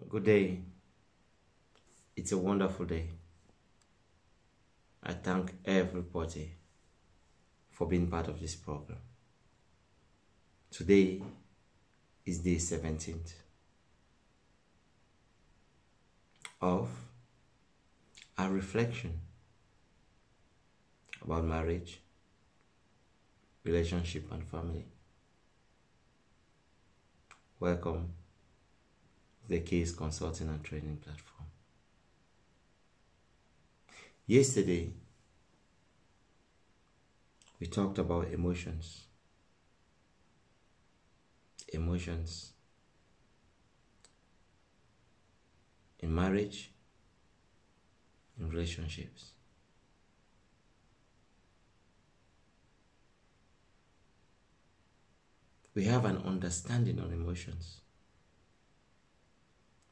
Good day. It's a wonderful day. I thank everybody for being part of this program. Today is day 17th of our reflection about marriage, relationship, and family. Welcome to the Case Consulting and Training Platform. Yesterday, we talked about emotions. Emotions in marriage, in relationships. We have an understanding on emotions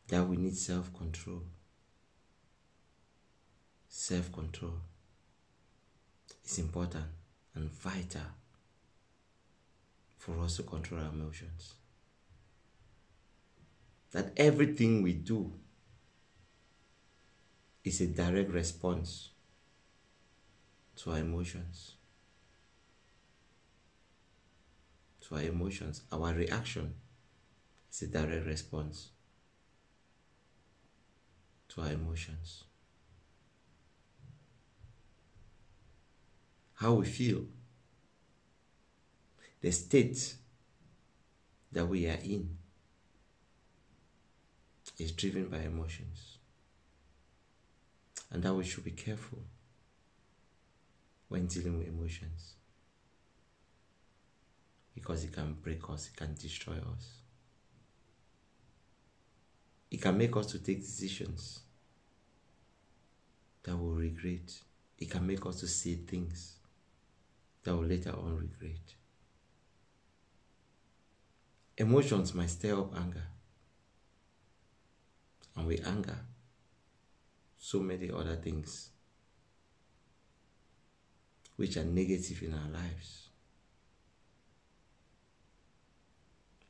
that we need self-control. Self-control is important and vital for us to control our emotions. That everything we do is a direct response to our emotions. To our emotions, our reaction is a direct response to our emotions. How we feel, the state that we are in, is driven by emotions, and that we should be careful when dealing with emotions, because it can break us, it can destroy us. It can make us to take decisions that we'll regret. It can make us to say things that will later on regret. Emotions might stir up anger, and with anger, so many other things which are negative in our lives.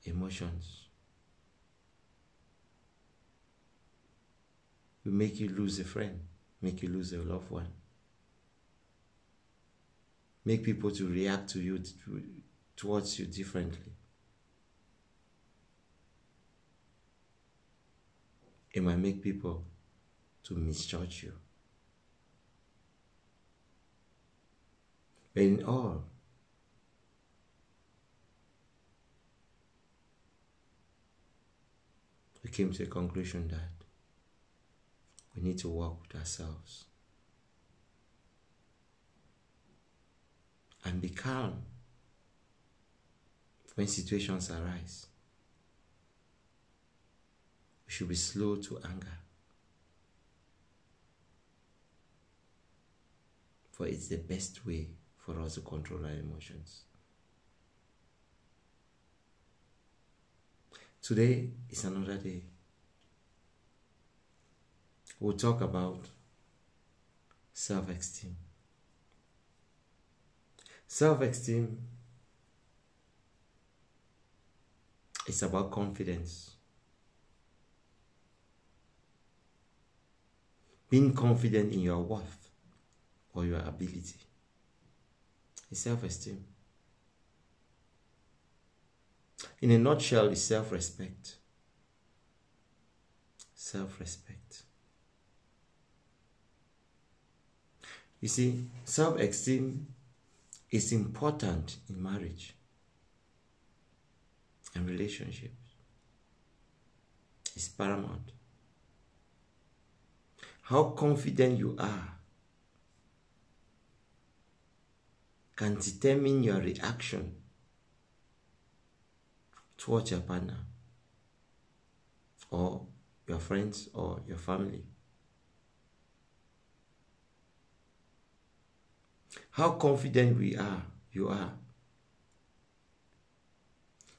Emotions will make you lose a friend, make you lose a loved one, make people to react to you, towards you differently. It might make people to misjudge you. But in all, we came to a conclusion that we need to work with ourselves and be calm when situations arise. We should be slow to anger, for it's the best way for us to control our emotions. Today is another day. We'll talk about self-esteem. Self-esteem is about confidence. Being confident in your worth or your ability is self-esteem. In a nutshell, it's self-respect. Self-respect. You see, self-esteem is important in marriage and relationships. It's paramount. How confident you are can determine your reaction towards your partner or your friends or your family. How confident you are,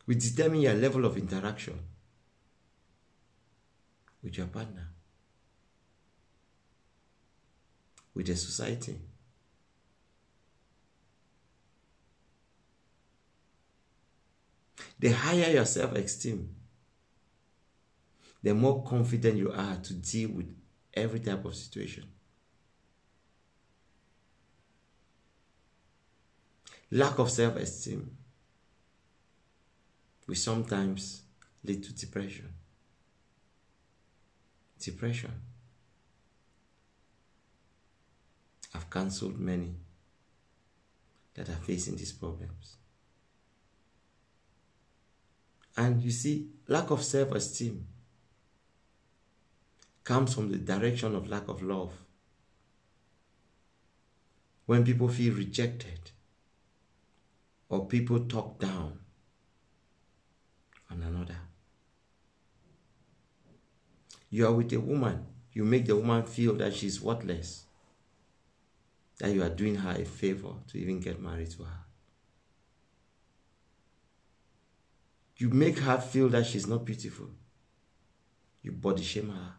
will determine your level of interaction with your partner, with the society. The higher your self-esteem, the more confident you are to deal with every type of situation. Lack of self-esteem will sometimes lead to depression. Depression. I've counseled many that are facing these problems. And you see, lack of self-esteem comes from the direction of lack of love. When people feel rejected or people talk down on another. You are with a woman, you make the woman feel that she's worthless, that you are doing her a favor to even get married to her. You make her feel that she's not beautiful. You body shame her.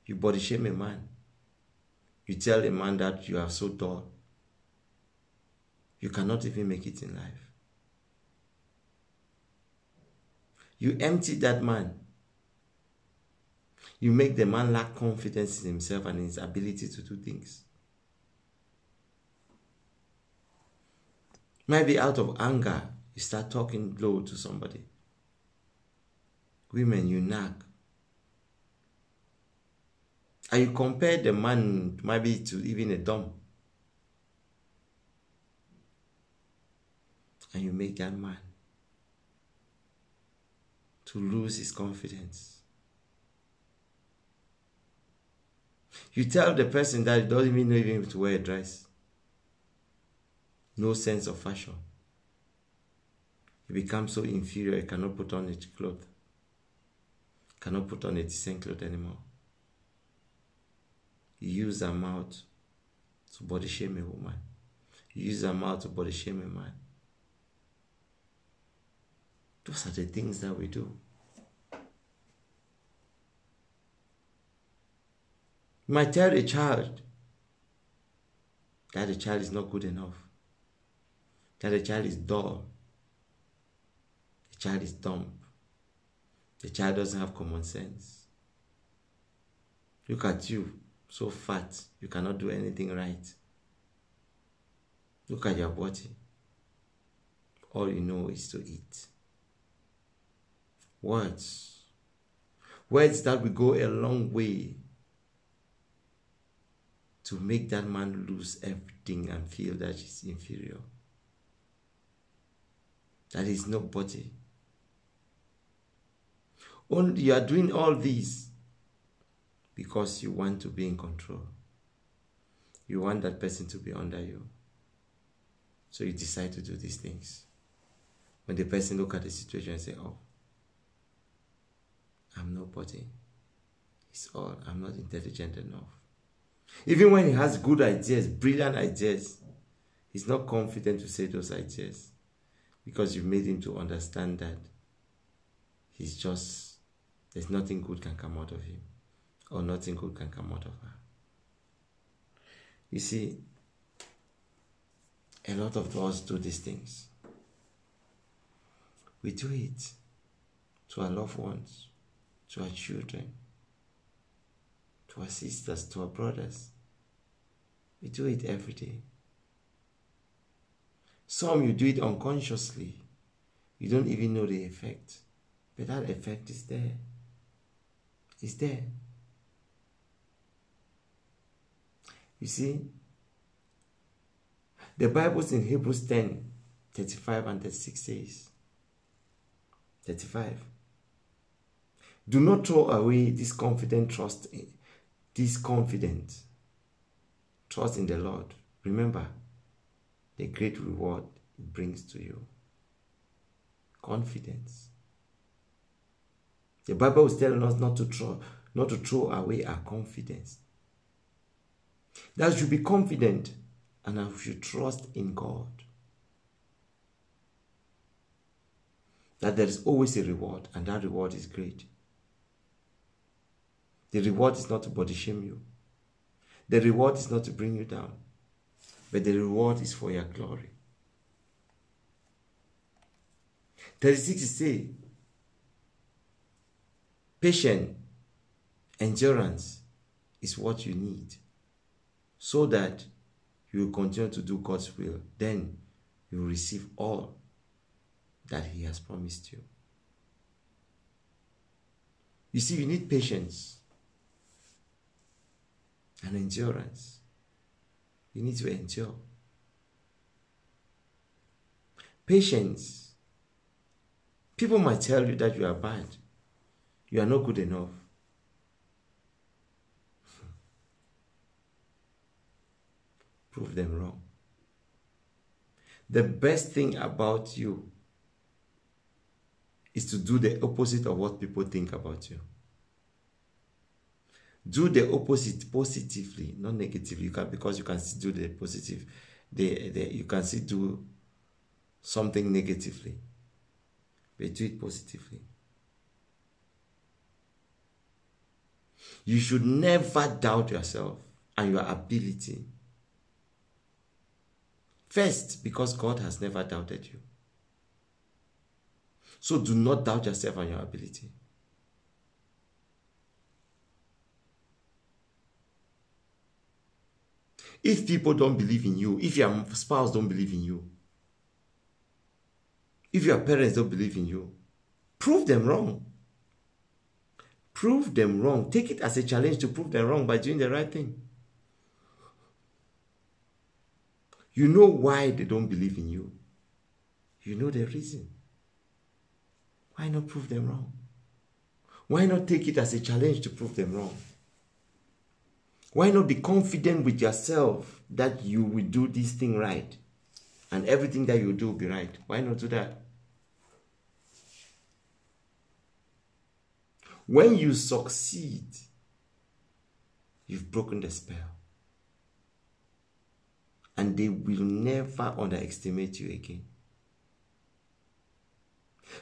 You body shame a man. You tell a man that you are so dull. You cannot even make it in life. You empty that man. You make the man lack confidence in himself and in his ability to do things. Maybe out of anger, you start talking low to somebody. Women, you nag. And you compare the man maybe to even a dumb. And you make that man to lose his confidence. You tell the person that he doesn't even know even to wear a dress. No sense of fashion. He becomes so inferior, he cannot put on a cloth. Cannot put on a decent cloth anymore. You use her mouth to body shame a woman. You use her mouth to body shame a man. Those are the things that we do. You might tell a child that the child is not good enough, that the child is dull, the child is dumb, the child doesn't have common sense. Look at you, so fat, you cannot do anything right. Look at your body. All you know is to eat. Words. Words that will go a long way to make that man lose everything and feel that he's inferior. That he's nobody. Only you are doing all this because you want to be in control. You want that person to be under you. So you decide to do these things. When the person look at the situation and say, oh, I'm nobody. It's all, I'm not intelligent enough. Even when he has good ideas, brilliant ideas, he's not confident to say those ideas because you've made him to understand that he's just, there's nothing good can come out of him or nothing good can come out of her. You see, a lot of us do these things. We do it to our loved ones, to our children, to our sisters, to our brothers. We do it every day. Some you do it unconsciously. You don't even know the effect. But that effect is there. It's there. You see, the Bible's in Hebrews 10:35 and 36 says, 35. Do not throw away this confident trust in the Lord. Remember the great reward it brings to you. Confidence. The Bible is telling us not to throw away our confidence. That we should be confident and we should trust in God. That there is always a reward, and that reward is great. The reward is not to body shame you. The reward is not to bring you down. But the reward is for your glory. 36 is say, Patience, endurance is what you need so that you will continue to do God's will. Then you will receive all that He has promised you. You see, you need patience and endurance. You need to endure. Patience. People might tell you that you are bad. You are not good enough. Prove them wrong. The best thing about you is to do the opposite of what people think about you. Do the opposite positively, not negatively. Because you can still do the positive. You can still do something negatively. But do it positively. You should never doubt yourself and your ability. First, because God has never doubted you. So do not doubt yourself and your ability. If people don't believe in you, if your spouse don't believe in you, if your parents don't believe in you, prove them wrong. Prove them wrong. Take it as a challenge to prove them wrong by doing the right thing. You know why they don't believe in you. You know the reason. Why not prove them wrong? Why not take it as a challenge to prove them wrong? Why not be confident with yourself that you will do this thing right and everything that you do will be right? Why not do that? When you succeed, you've broken the spell. And they will never underestimate you again.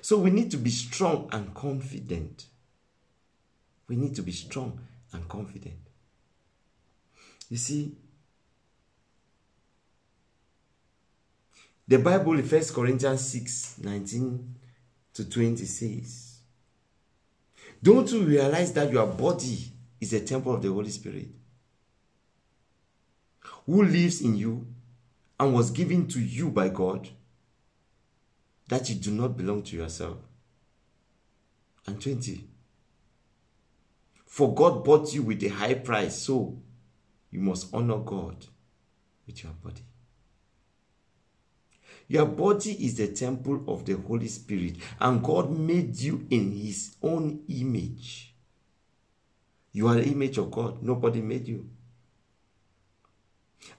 So we need to be strong and confident. We need to be strong and confident. You see, the Bible in 1 Corinthians 6, 19 to 20 says, don't you realize that your body is a temple of the Holy Spirit, who lives in you and was given to you by God, that you do not belong to yourself? And 20, for God bought you with a high price, so you must honor God with your body. Your body is the temple of the Holy Spirit, and God made you in His own image. You are the image of God. Nobody made you.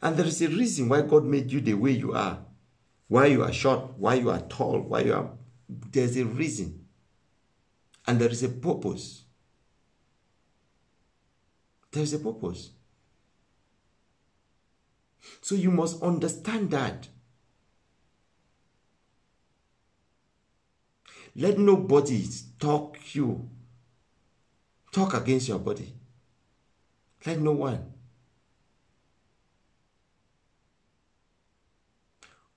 And there is a reason why God made you the way you are. Why you are short, why you are tall, why you are... There's a reason. And there is a purpose. There is a purpose. So you must understand that. Let nobody talk against your body. Let no one.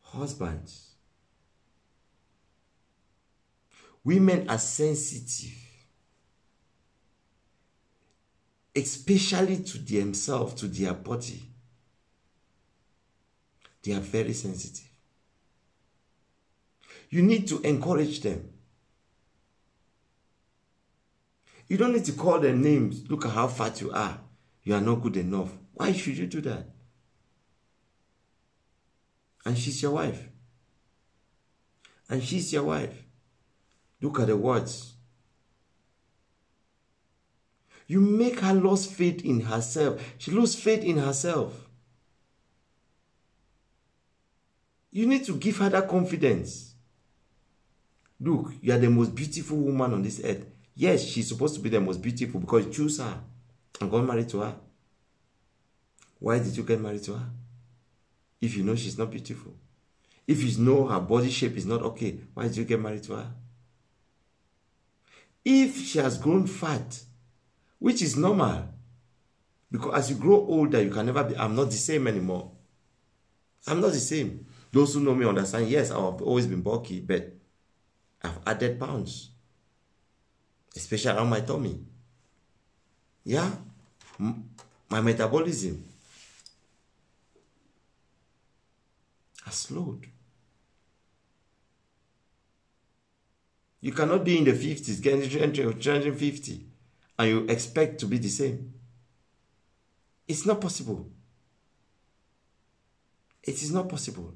Husbands, women are sensitive, especially to themselves, to their body. They are very sensitive. You need to encourage them. You don't need to call them names. Look at how fat you are. You are not good enough. Why should you do that? And she's your wife. And she's your wife. Look at the words. You make her lose faith in herself. She loses faith in herself. You need to give her that confidence. Look, you are the most beautiful woman on this earth. Yes, she's supposed to be the most beautiful because you choose her and got married to her. Why did you get married to her? If you know she's not beautiful. If you know her body shape is not okay, why did you get married to her? If she has grown fat, which is normal, because as you grow older, you can never be, I'm not the same anymore. I'm not the same. Those who know me understand, yes, I've always been bulky, but I've added pounds. especially around my tummy. Yeah, my metabolism has slowed. You cannot be in the 50s, getting 50, and you expect to be the same. It's not possible. It is not possible.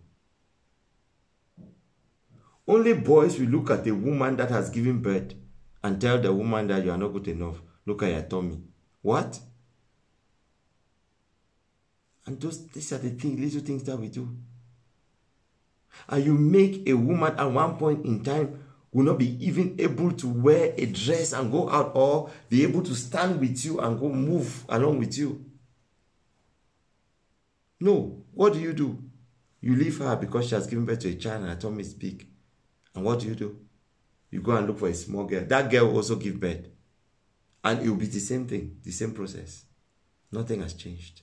Only boys will look at a woman that has given birth and tell the woman that you are not good enough. Look at your tummy. What? And these are the little things that we do. And you make a woman at one point in time will not be even able to wear a dress and go out, or be able to stand with you and go move along with you. No. What do? You leave her because she has given birth to a child and her tummy is big. And what do? You go and look for a small girl. That girl will also give birth. And it will be the same thing, the same process. Nothing has changed.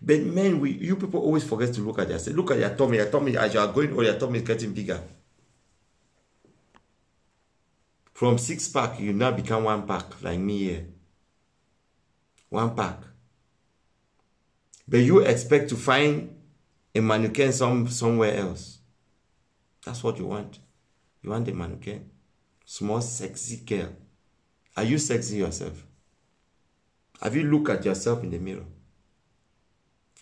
But men, you people always forget to look at yourself. Look at your tummy. Your tummy, as you are going old, your tummy is getting bigger. From 6-pack, you now become 1-pack, like me here. 1-pack. But you expect to find a mannequin somewhere else. That's what you want. You want a mannequin. Small, sexy girl. Are you sexy yourself? Have you looked at yourself in the mirror?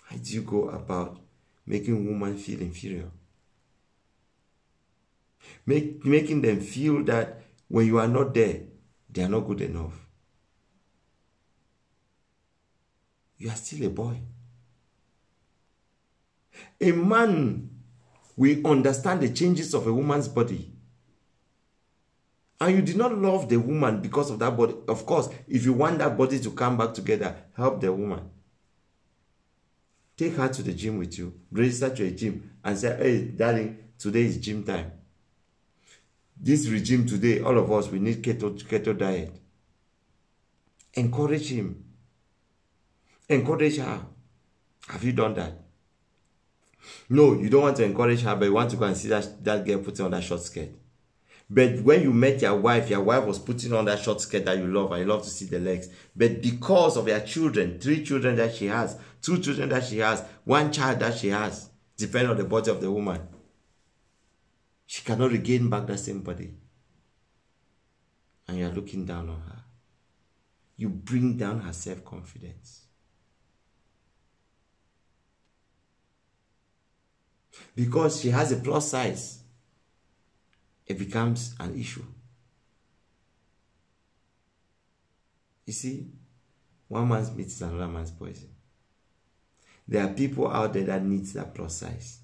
How do you go about making women feel inferior? Making them feel that when you are not there, they are not good enough. You are still a boy. A man will understand the changes of a woman's body. And you did not love the woman because of that body. Of course, if you want that body to come back together, help the woman. Take her to the gym with you. Register to a gym and say, hey, darling, today is gym time. This regime today, all of us, we need keto diet. Encourage him. Encourage her. Have you done that? No, you don't want to encourage her, but you want to go and see that girl putting on that short skirt. But when you met your wife was putting on that short skirt that you love, and you love to see the legs. But because of your children, 3 children that she has, 2 children that she has, 1 child that she has, depending on the body of the woman, she cannot regain back that same body. And you are looking down on her. You bring down her self-confidence. Because she has a plus size, it becomes an issue. You see, one man's meat is another man's poison. There are people out there that need that plus size.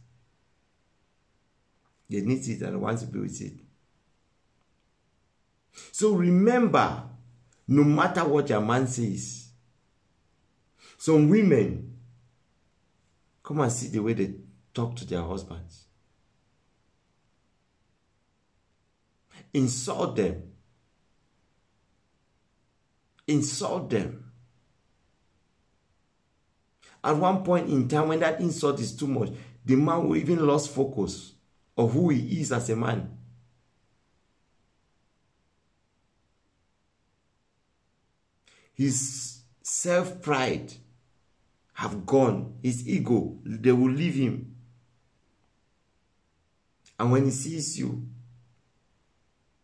They need it and want to be with it. So remember, no matter what your man says, some women, come and see the way they talk to their husbands. Insult them. Insult them. At one point in time, when that insult is too much, the man will even lose focus of who he is as a man. His self-pride have gone. His ego, they will leave him. And when he sees you,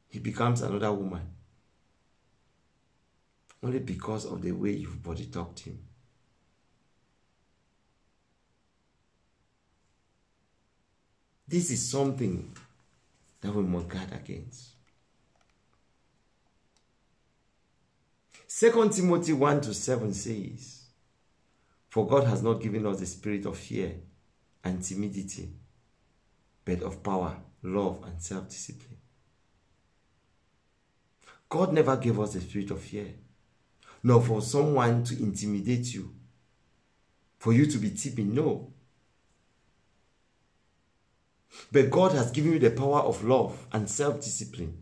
he becomes another woman. Only because of the way you've body talked him. This is something that we must guard against. 2 Timothy 1-7 says, for God has not given us the spirit of fear and timidity, but of power, love, and self-discipline. God never gave us the spirit of fear, nor for someone to intimidate you, for you to be timid. No. But God has given you the power of love and self-discipline.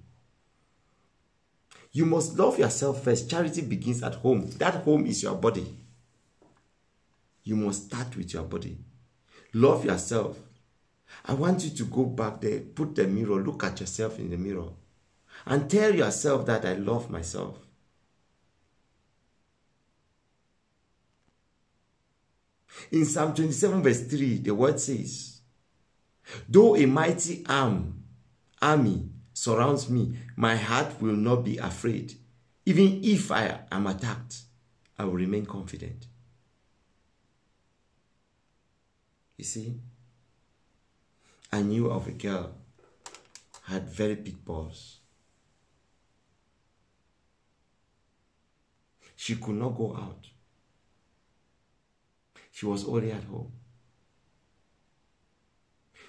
You must love yourself first. Charity begins at home. That home is your body. You must start with your body. Love yourself. I want you to go back there, put the mirror, look at yourself in the mirror, And tell yourself that I love myself. In Psalm 27 verse 3, the word says, though a mighty army surrounds me, my heart will not be afraid. Even if I am attacked, I will remain confident. You see, I knew of a girl who had very big balls. She could not go out. She was only at home.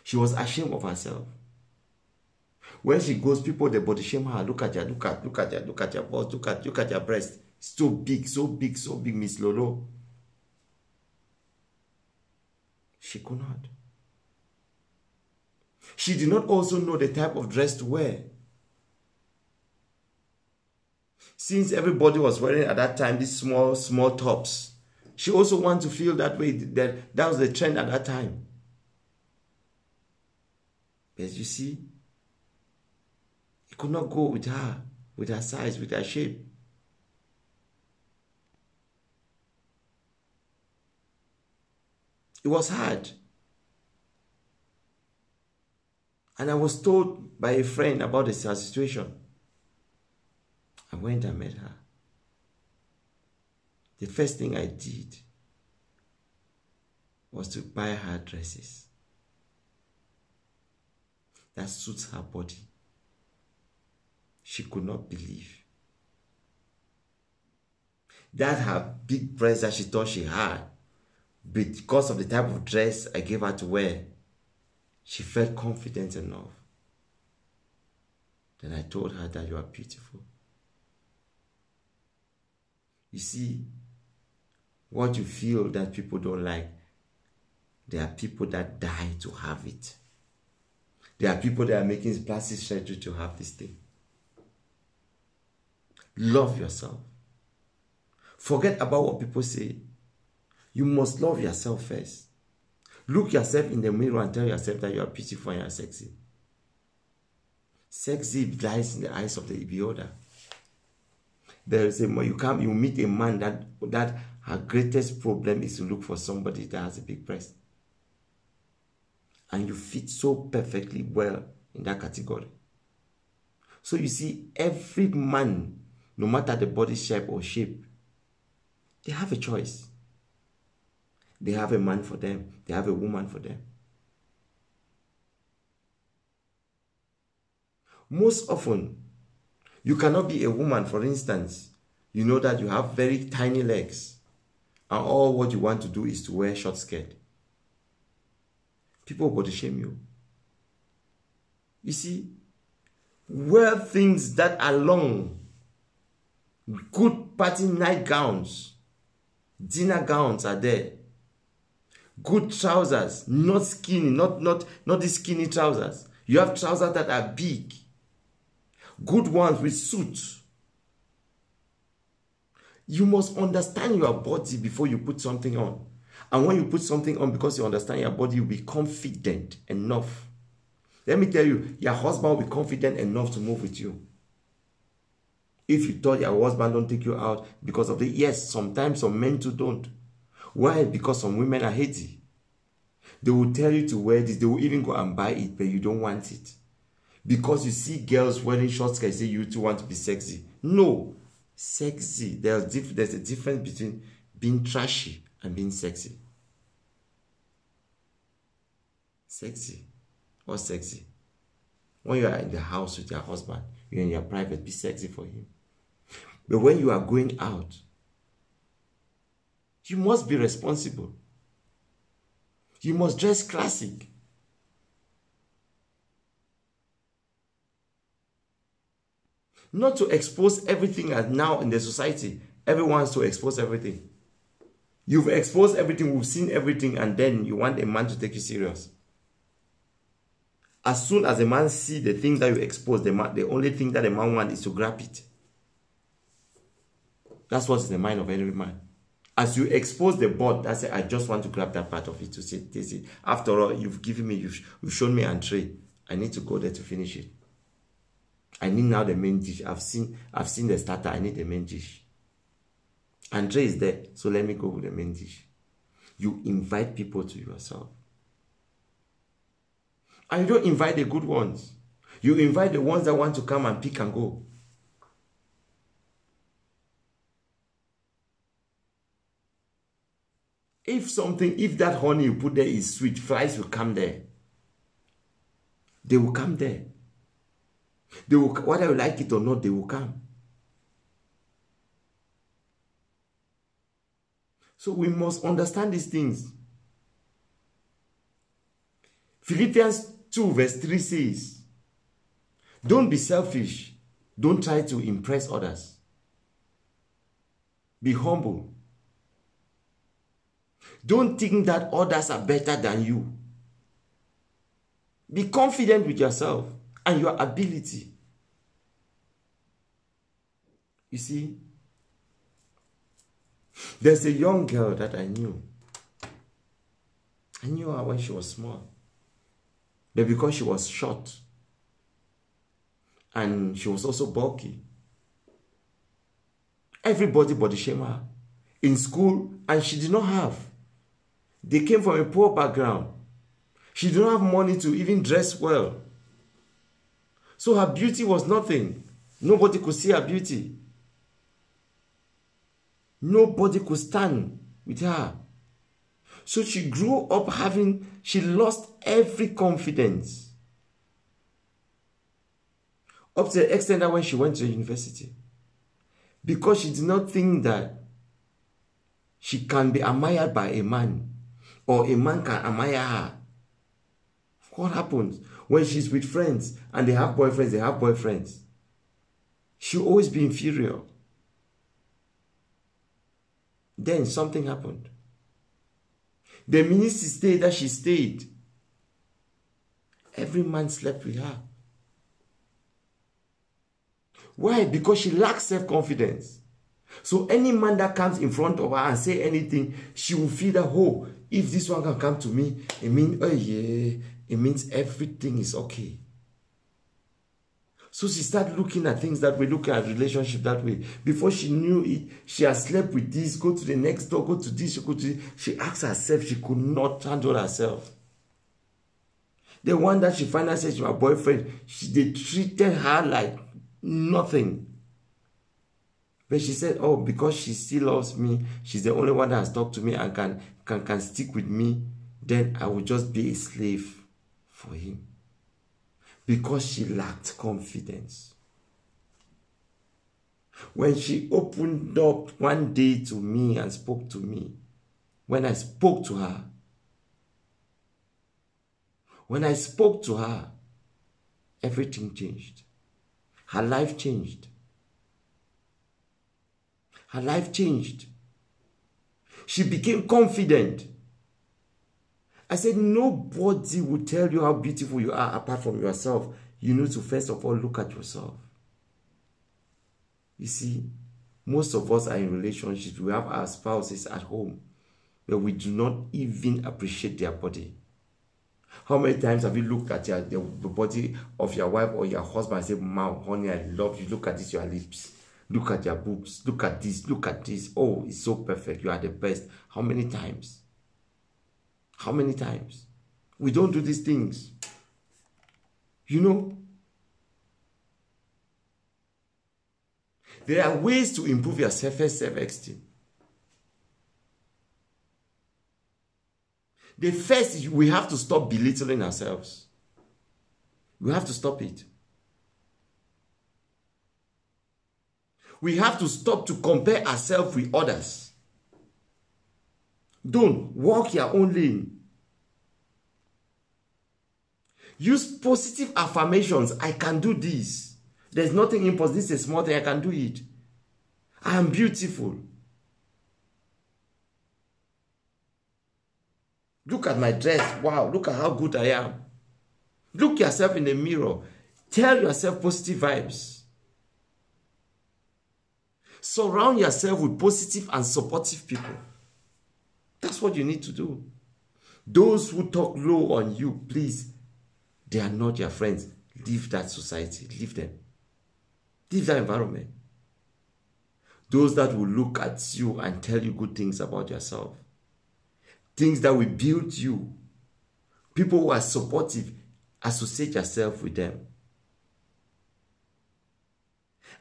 She was ashamed of herself. When she goes, people, they body shame her. Look at your balls, look at your breast. So big, Miss Lolo. She could not. She did not also know the type of dress to wear. Since everybody was wearing at that time these small tops, she also wanted to feel that way. That was the trend at that time. But you see, it could not go with her size, with her shape. It was hard. And I was told by a friend about her situation. I went and met her. The first thing I did was to buy her dresses that suits her body. She could not believe that her big breasts that she thought she had, because of the type of dress I gave her to wear, she felt confident enough. Then I told her that you are beautiful. You see, what you feel that people don't like, there are people that die to have it. There are people that are making plastic surgery to have this thing. Love yourself. Forget about what people say. You must love yourself first. Look yourself in the mirror and tell yourself that you are beautiful and you are sexy. Sexy lies in the eyes of the beholder. There is you meet a man that her greatest problem is to look for somebody that has a big breast. And you fit so perfectly well in that category. So you see, every man, no matter the body shape or shape, they have a choice. They have a man for them. They have a woman for them. Most often, you cannot be a woman, for instance. You know that you have very tiny legs. And all what you want to do is to wear short skirt. People body shame you. You see, wear things that are long. Good party night gowns. Dinner gowns are there. Good trousers, not skinny, not these skinny trousers. You have trousers that are big. Good ones with suits. You must understand your body before you put something on. And when you put something on, because you understand your body, you'll be confident enough. Let me tell you, your husband will be confident enough to move with you. If you thought your husband don't take you out because of the, yes, sometimes some men too don't. Why? Because some women are haty. They will tell you to wear this. They will even go and buy it, but you don't want it. Because you see girls wearing short skirts, say you too want to be sexy. No. Sexy. There's a difference between being trashy and being sexy. Sexy. What's sexy? When you are in the house with your husband, you're in your private, be sexy for him. But when you are going out, you must be responsible. You must dress classic. Not to expose everything as now in the society. Everyone wants to expose everything. You've exposed everything, we've seen everything, and then you want a man to take you serious. As soon as a man sees the things that you expose, the only thing that a man wants is to grab it. That's what's in the mind of every man. As you expose the board, that's it, I just want to grab that part of it to say, this is, after all, you've given me, you've shown me an tray. I need to go there to finish it. I need now the main dish. I've seen the starter. I need the main dish. Andre is there, so let me go with the main dish. You invite people to yourself. And you don't invite the good ones. You invite the ones that want to come and pick and go. If that honey you put there is sweet, flies will come there. They will come there. They will, whether you like it or not, they will come. So we must understand these things. Philippians 2 verse 3 says, don't be selfish. Don't try to impress others. Be humble. Don't think that others are better than you. Be confident with yourself and your ability. You see, there's a young girl that I knew. I knew her when she was small. But because she was short and she was also bulky, everybody body shamed her in school, and she did not have. They came from a poor background. She did not have money to even dress well. So her beauty was nothing. Nobody could see her beauty. Nobody could stand with her. So she grew up she lost every confidence. Up to the extent that when she went to university, because she did not think that she can be admired by a man, or a man can admire her. What happens when she's with friends and they have boyfriends? She'll always be inferior. Then something happened. The minute she stayed, every man slept with her. Why? Because she lacks self-confidence. So any man that comes in front of her and say anything, she will feel that, oh, if this one can come to me, it means everything is okay. So she started looking at things that way, looking at relationship that way. Before she knew it, she had slept with this, go to the next door, go to this, go to this. She asked herself, she could not handle herself. The one that she finally said to her boyfriend, they treated her like nothing. But she said, oh, because she still loves me, she's the only one that has talked to me and can stick with me, then I will just be a slave for him. Because she lacked confidence. When she opened up one day to me and spoke to me, when I spoke to her, everything changed. Her life changed. Her life changed. She became confident. I said, nobody will tell you how beautiful you are apart from yourself. You need to first of all look at yourself. You see, most of us are in relationships. We have our spouses at home, but we do not even appreciate their body. How many times have you looked at the body of your wife or your husband and said, "Mom, honey, I love you. Look at this, your lips. Look at your boobs. Look at this. Look at this. Oh, it's so perfect. You are the best." How many times? How many times? We don't do these things. You know, there are ways to improve your self-esteem. The first is we have to stop belittling ourselves. We have to stop it. We have to stop to compare ourselves with others. Don't walk your own lane. Use positive affirmations. I can do this. There's nothing impossible. This is a small thing. I can do it. I am beautiful. Look at my dress. Wow, look at how good I am. Look yourself in the mirror. Tell yourself positive vibes. Surround yourself with positive and supportive people. That's what you need to do. Those who talk low on you, please, they are not your friends. Leave that society. Leave them. Leave that environment. Those that will look at you and tell you good things about yourself. Things that will build you. People who are supportive, associate yourself with them.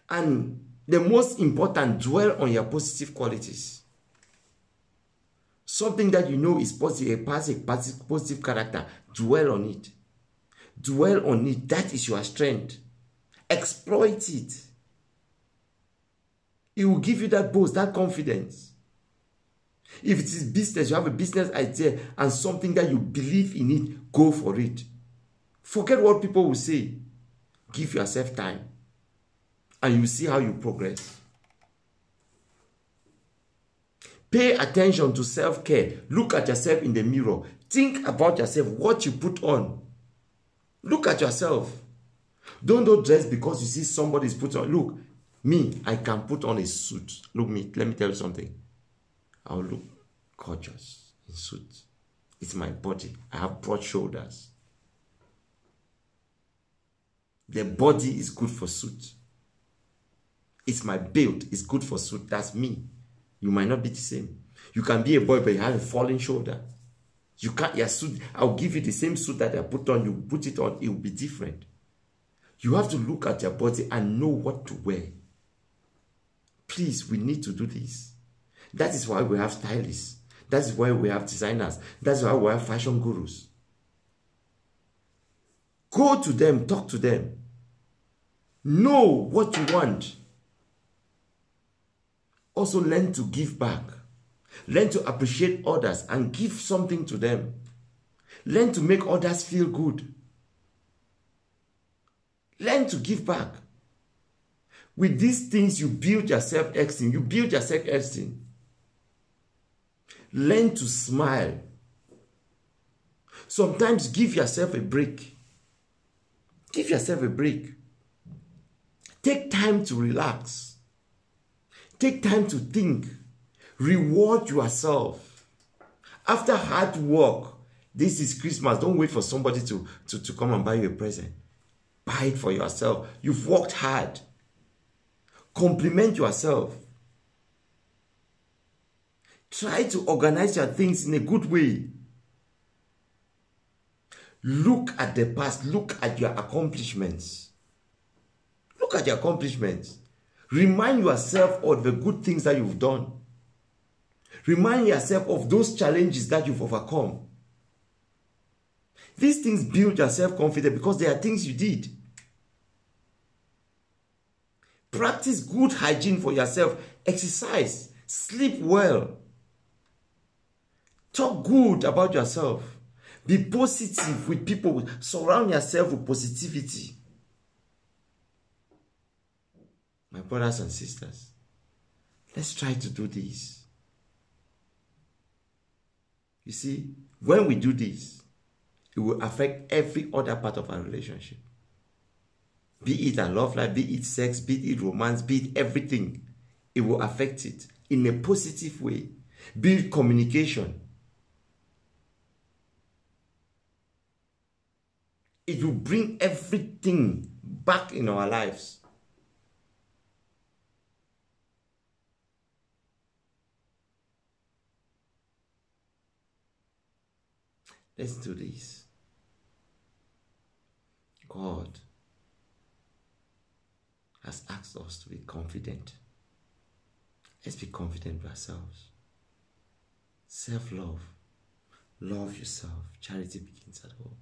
And the most important, dwell on your positive qualities. Something that you know is positive, a positive character, dwell on it. Dwell on it. That is your strength. Exploit it. It will give you that boost, that confidence. If it is business, you have a business idea and something that you believe in it, go for it. Forget what people will say. Give yourself time. And you will see how you progress. Pay attention to self-care. Look at yourself in the mirror. Think about yourself, what you put on. Look at yourself. Don't dress because you see somebody's put on. Look, me, I can put on a suit. Look, let me tell you something. I'll look gorgeous in suit. It's my body. I have broad shoulders. The body is good for suit. It's my build. It's good for suit. That's me. You might not be the same. You can be a boy, but you have a falling shoulder. You can't, your suit, I'll give you the same suit that I put on. You put it on, it will be different. You have to look at your body and know what to wear. Please, we need to do this. That is why we have stylists. That is why we have designers. That's why we have fashion gurus. Go to them, talk to them. Know what you want. Also learn to give back. Learn to appreciate others and give something to them. Learn to make others feel good. Learn to give back. With these things, you build your self-esteem. You build your self-esteem. Learn to smile. Sometimes give yourself a break. Give yourself a break. Take time to relax. Take time to think. Reward yourself. After hard work, this is Christmas. Don't wait for somebody to come and buy you a present. Buy it for yourself. You've worked hard. Compliment yourself. Try to organize your things in a good way. Look at the past. Look at your accomplishments. Look at your accomplishments. Remind yourself of the good things that you've done. Remind yourself of those challenges that you've overcome. These things build your self-confidence because they are things you did. Practice good hygiene for yourself. Exercise. Sleep well. Talk good about yourself. Be positive with people. Surround yourself with positivity. My brothers and sisters, let's try to do this. You see, when we do this, it will affect every other part of our relationship. Be it our love life, be it sex, be it romance, be it everything. It will affect it in a positive way. Be it communication. It will bring everything back in our lives. Let's do this. God has asked us to be confident. Let's be confident with ourselves. Self-love. Love yourself. Charity begins at home.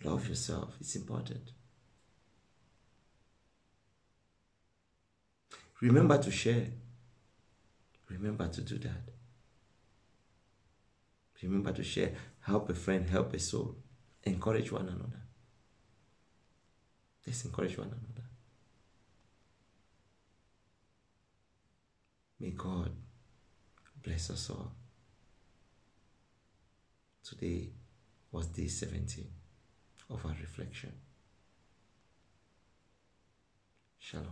Love yourself. It's important. Remember to share. Remember to do that. Remember to share. Help a friend, help a soul. Encourage one another. Let's encourage one another. May God bless us all. Today was day 17 of our reflection. Shalom.